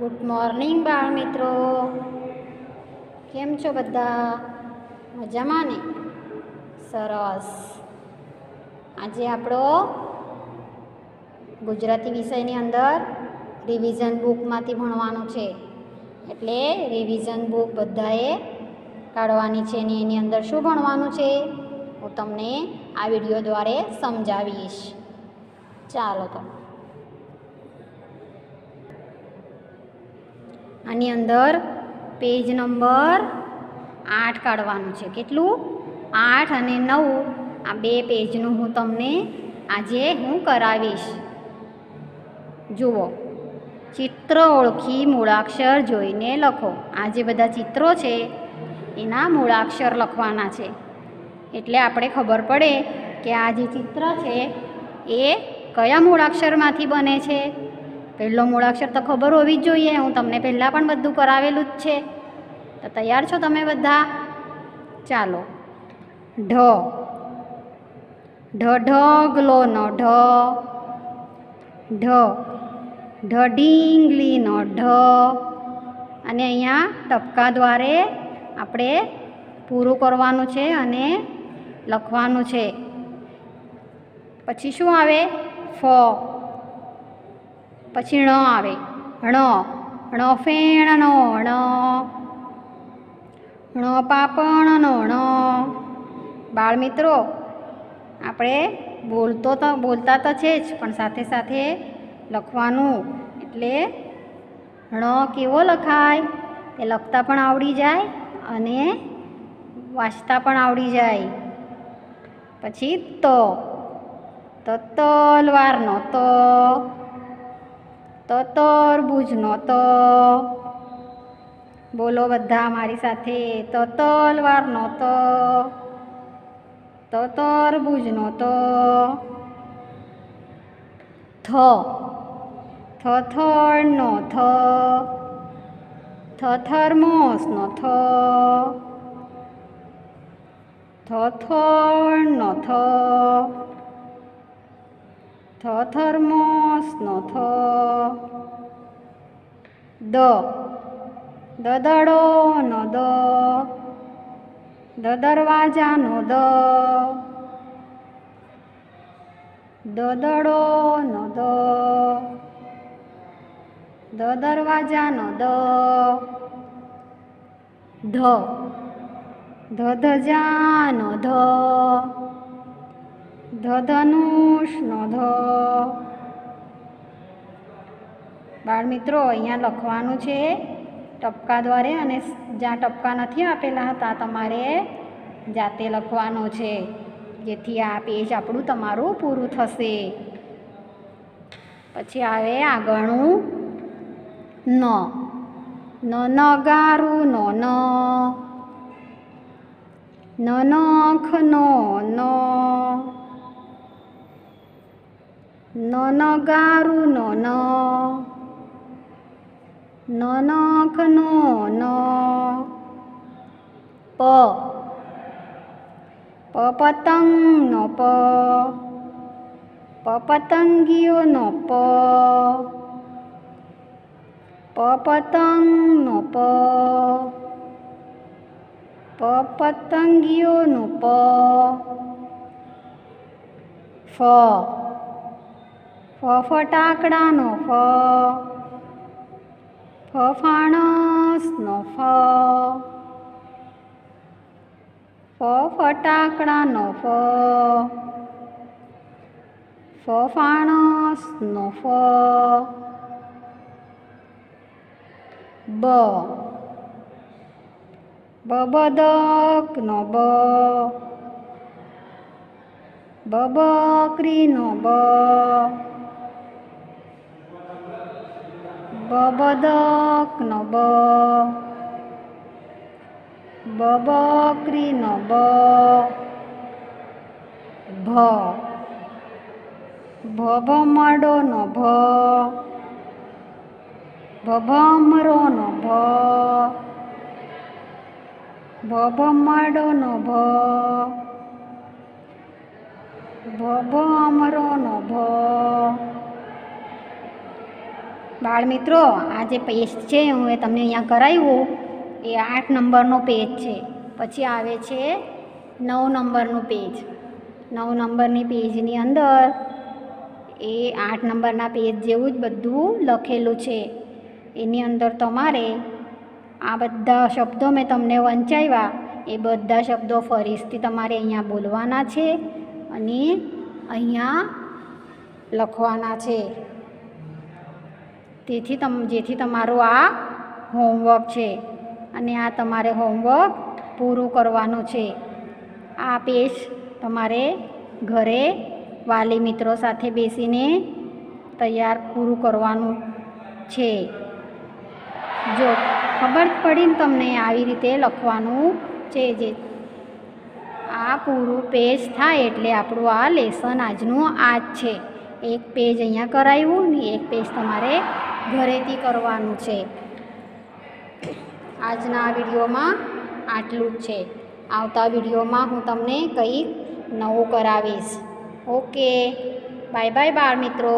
Good morning બાળ મિત્રો, કેમ છો બધા? મજામાં ને? સરસ. આજે આપણો ગુજરાતી વિષયની અંદર રિવિઝન બુકમાંથી ભણવાનું છે, એટલે રિવિઝન બુક બધાએ કાઢવાની છે ને એની અંદર શું ભણવાનું છે હું તમને આ વિડીયો દ્વારા સમજાવીશ. ચાલો તો આની અંદર પેજ નંબર 8 કાઢવાનું છે. કેટલું? 8 અને 9 આ બે પેજનું હું તમને આજે કરાવીશ. જુઓ, ચિત્ર ઓળખી મૂળાક્ષર જોઈને લખો. આ જે બધા ચિત્રો છે એના મૂળાક્ષર લખવાના છે, એટલે આપણે ખબર પડે કે આ જે ચિત્ર છે એ કયા મૂળાક્ષરમાંથી બને છે. પહેલો મૂળાક્ષર તો ખબર હોવી જ જોઈએ. હું તમને પહેલાં પણ બધું કરાવેલું જ છે. તો તૈયાર છો તમે બધા? ચાલો. ઢ. ઢગલોનો ઢ. ઢ. ઢીંગલીનો ઢ. અને અહીંયા ટપકા દ્વારે આપણે પૂરું કરવાનું છે અને લખવાનું છે. પછી શું આવે? ફ. પછી ણ આવે. ણ ફેણનો ણ. ણ પાપણનો ણ. બાળ મિત્રો, આપણે બોલતા તો છે જ, પણ સાથે સાથે લખવાનું. એટલે ણ કેવો લખાય એ લખતા પણ આવડી જાય અને વાંચતા પણ આવડી જાય. પછી ત. તો તલવારનો ત. તો તરબૂચનો ત. બોલો બધા મારી સાથે. તો તલવારનો ત. તો તરબૂચનો ત. થ. થથડનો થ. થર્મોસનો થ. થથડનો થ. થર્મોસનો થ. દ. દદડોનો દ. દરવાજાનો દ. દડોનો દ. દરવાજાનો દ. ધ. ધજાનો ધ. ધનુષનો ધ. બાળ મિત્રો, અહીંયા લખવાનું છે ટપકા દ્વારે, અને જ્યાં ટપકા નથી આપેલા હતા તમારે જાતે લખવાનો છે, જેથી આ પેજ આપણું તમારું પૂરું થશે. પછી આવે આગળનું ન. નગારુંનો ન. નખનો ન. નગારુંનો ન. નખનો ન. પ. પતંગનો પ. પતંગિયોનો પ. પતંગનો પ. પતંગિયોનો પ. ફ. ફટાકડાનો ફ. ફાણસનો ફ. ફટાકડાનો ફ. ફાણસનો ફ. બ. બબદકનો બ. બકરીનો બ. બબદકનો બ. બકરીનો બ. ભ. ભમરડોનો ભ. ભમરોનો ભ. ભમરડોનો ભ. ભમરોનો ભ. બાળ મિત્રો, આ જે પેજ છે હું એ તમને અહીંયા કરાવ્યું એ 8 નંબરનો પેજ છે. પછી આવે છે 9 નંબરનું પેજ. 9 નંબરની પેજની અંદર એ 8 નંબરના પેજ જેવું જ બધું લખેલું છે. એની અંદર તમારે આ બધા શબ્દો મેં તમને વંચાવ્યા એ બધા શબ્દો ફરીથી તમારે અહીંયા બોલવાના છે અને અહીંયા લખવાના છે. જેથી તમારું આ હોમવર્ક છે અને આ તમારે હોમવર્ક પૂરું કરવાનું છે. આ પેજ તમારે ઘરે વાલી મિત્રો સાથે બેસીને તૈયાર પૂરું કરવાનું છે. જો ખબર પડીને તમને આવી રીતે લખવાનું છે. જે આ પૂરું પેજ થાય એટલે આપણું આ લેસન આજનું આ જ છે. એક પેજ અહીંયા કરાવ્યું ને એક પેજ તમારે ઘરેથી કરવાનું છે. આજના વિડીયોમાં આટલું જ છે. આવતા વિડીયોમાં હું તમને કંઈક નવું કરાવીશ. ઓકે, બાય બાય બાળ મિત્રો.